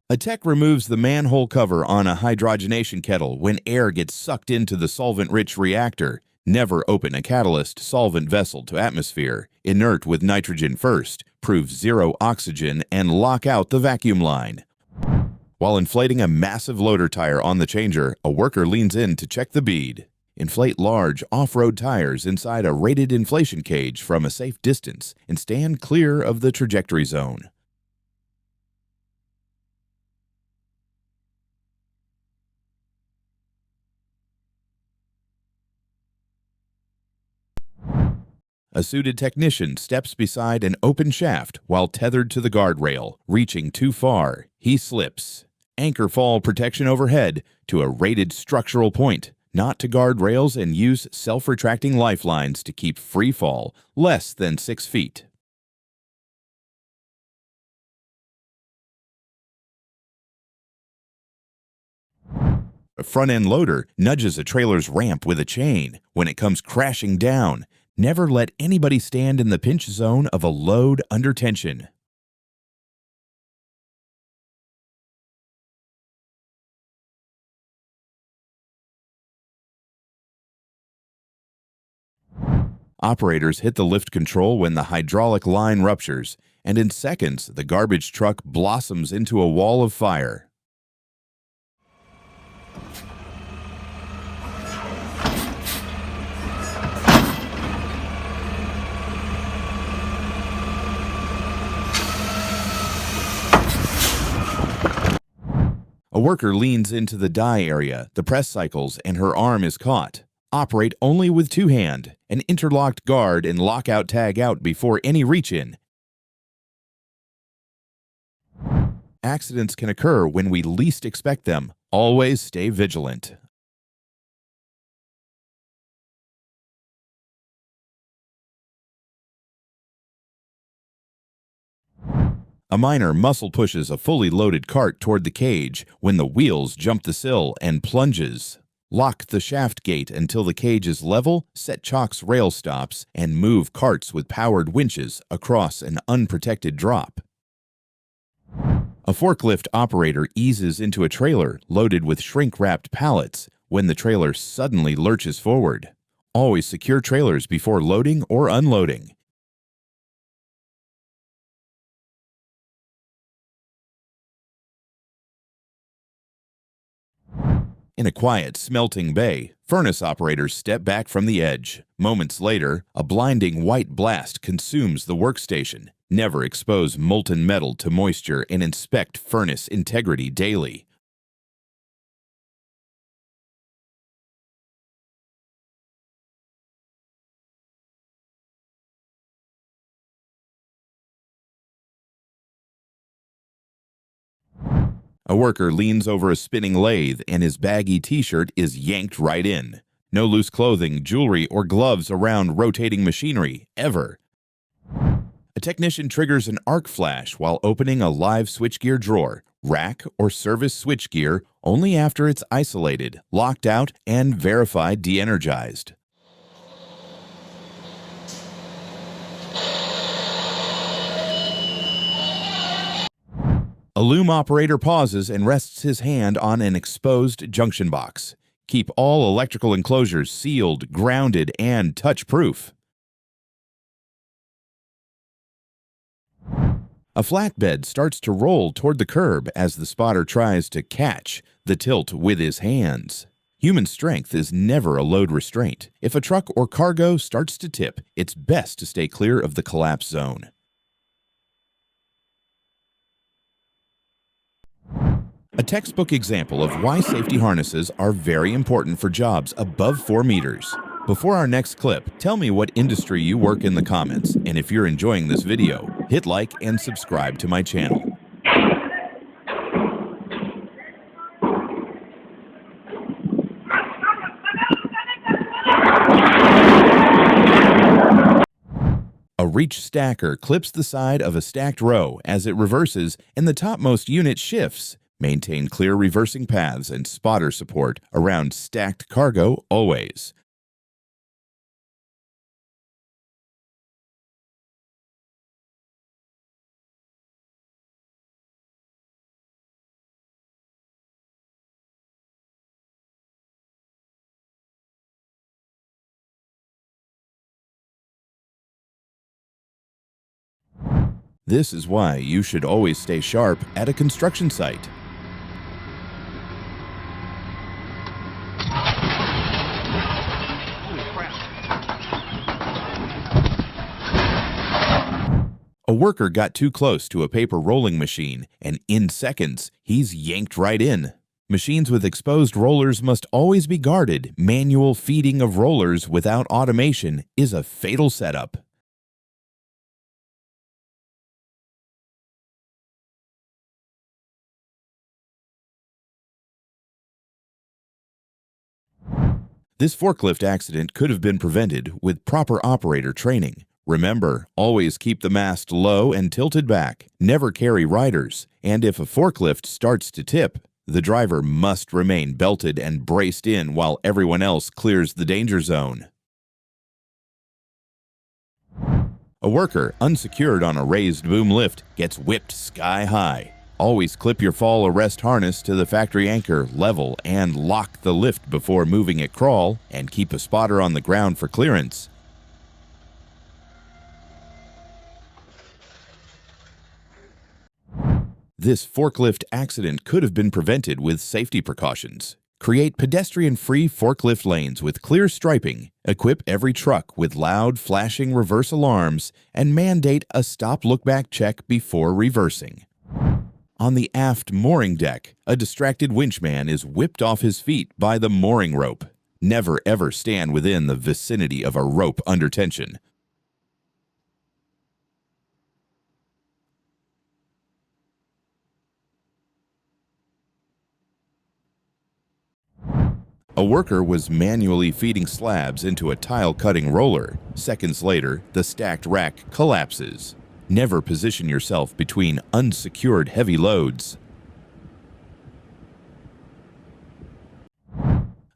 A tech removes the manhole cover on a hydrogenation kettle when air gets sucked into the solvent-rich reactor. Never open a catalyst solvent vessel to atmosphere. Inert with nitrogen first. Prove zero oxygen and lock out the vacuum line. While inflating a massive loader tire on the changer, a worker leans in to check the bead. Inflate large off-road tires inside a rated inflation cage from a safe distance and stand clear of the trajectory zone. A suited technician steps beside an open shaft while tethered to the guardrail. Reaching too far, he slips. Anchor fall protection overhead to a rated structural point, not to guardrails, and use self-retracting lifelines to keep free fall less than 6 feet. A front-end loader nudges a trailer's ramp with a chain when it comes crashing down. Never let anybody stand in the pinch zone of a load under tension. Operators hit the lift control when the hydraulic line ruptures, and in seconds, the garbage truck blossoms into a wall of fire. A worker leans into the die area, the press cycles, and her arm is caught. Operate only with two hand, an interlocked guard and lockout tag out before any reach-in. Accidents can occur when we least expect them. Always stay vigilant. A miner muscle pushes a fully loaded cart toward the cage when the wheels jump the sill and plunges. Lock the shaft gate until the cage is level, set chocks rail stops, and move carts with powered winches across an unprotected drop. A forklift operator eases into a trailer loaded with shrink-wrapped pallets when the trailer suddenly lurches forward. Always secure trailers before loading or unloading. In a quiet, smelting bay, furnace operators step back from the edge. Moments later, a blinding white blast consumes the workstation. Never expose molten metal to moisture and inspect furnace integrity daily. A worker leans over a spinning lathe and his baggy t-shirt is yanked right in. No loose clothing, jewelry, or gloves around rotating machinery, ever. A technician triggers an arc flash while opening a live switchgear drawer, rack, or service switchgear only after it's isolated, locked out, and verified de-energized. A loom operator pauses and rests his hand on an exposed junction box. Keep all electrical enclosures sealed, grounded, and touch-proof. A flatbed starts to roll toward the curb as the spotter tries to catch the tilt with his hands. Human strength is never a load restraint. If a truck or cargo starts to tip, it's best to stay clear of the collapse zone. A textbook example of why safety harnesses are very important for jobs above 4 meters. Before our next clip, tell me what industry you work in the comments, and if you're enjoying this video, hit like and subscribe to my channel. A reach stacker clips the side of a stacked row as it reverses and the topmost unit shifts. Maintain clear reversing paths and spotter support around stacked cargo always. This is why you should always stay sharp at a construction site. A worker got too close to a paper rolling machine, and in seconds, he's yanked right in. Machines with exposed rollers must always be guarded. Manual feeding of rollers without automation is a fatal setup. This forklift accident could have been prevented with proper operator training. Remember, always keep the mast low and tilted back. Never carry riders. And if a forklift starts to tip, the driver must remain belted and braced in while everyone else clears the danger zone. A worker unsecured on a raised boom lift gets whipped sky high. Always clip your fall arrest harness to the factory anchor, level, and lock the lift before moving it crawl, and keep a spotter on the ground for clearance. This forklift accident could have been prevented with safety precautions. Create pedestrian-free forklift lanes with clear striping, equip every truck with loud flashing reverse alarms, and mandate a stop-look-back check before reversing. On the aft mooring deck, a distracted winchman is whipped off his feet by the mooring rope. Never ever stand within the vicinity of a rope under tension. A worker was manually feeding slabs into a tile-cutting roller. Seconds later, the stacked rack collapses. Never position yourself between unsecured heavy loads.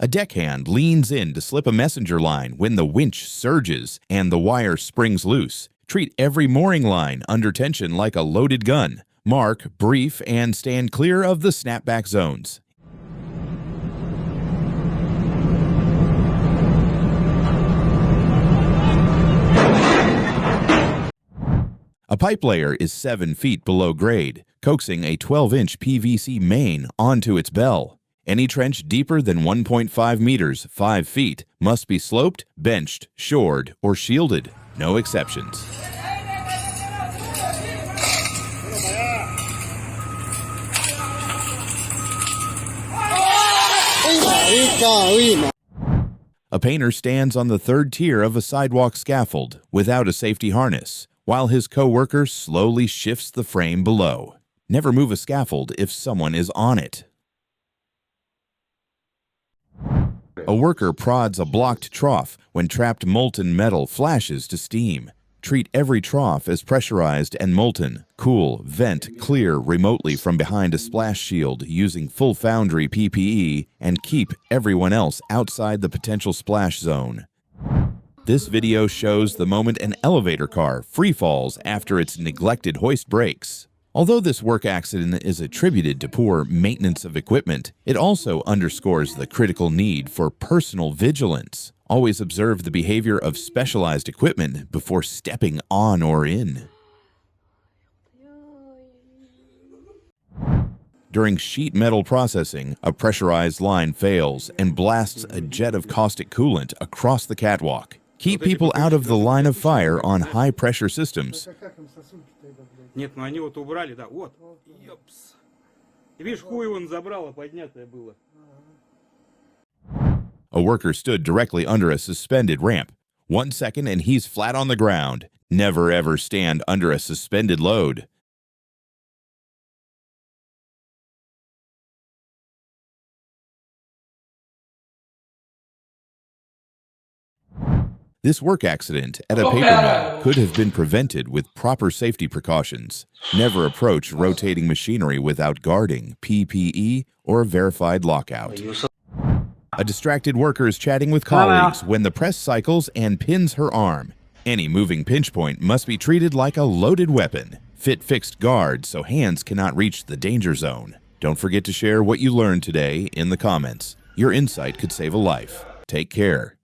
A deckhand leans in to slip a messenger line when the winch surges and the wire springs loose. Treat every mooring line under tension like a loaded gun. Mark, brief, and stand clear of the snapback zones. A pipe layer is 7 feet below grade, coaxing a 12-inch PVC main onto its bell. Any trench deeper than 1.5 meters, 5 feet, must be sloped, benched, shored, or shielded. No exceptions. A painter stands on the third tier of a sidewalk scaffold without a safety harness, while his co-worker slowly shifts the frame below. Never move a scaffold if someone is on it. A worker prods a blocked trough when trapped molten metal flashes to steam. Treat every trough as pressurized and molten. Cool, vent, clear remotely from behind a splash shield using full foundry PPE, and keep everyone else outside the potential splash zone. This video shows the moment an elevator car free falls after its neglected hoist breaks. Although this work accident is attributed to poor maintenance of equipment, it also underscores the critical need for personal vigilance. Always observe the behavior of specialized equipment before stepping on or in. During sheet metal processing, a pressurized line fails and blasts a jet of caustic coolant across the catwalk. Keep people out of the line of fire on high-pressure systems. Нет, ну они вот убрали, да, вот. Ёпс. Видишь, хуй он забрало, поднятое было. A worker stood directly under a suspended ramp. 1 second and he's flat on the ground. Never ever stand under a suspended load. This work accident at a paper mill could have been prevented with proper safety precautions. Never approach rotating machinery without guarding, PPE, or a verified lockout. A distracted worker is chatting with colleagues when the press cycles and pins her arm. Any moving pinch point must be treated like a loaded weapon. Fit fixed guards so hands cannot reach the danger zone. Don't forget to share what you learned today in the comments. Your insight could save a life. Take care.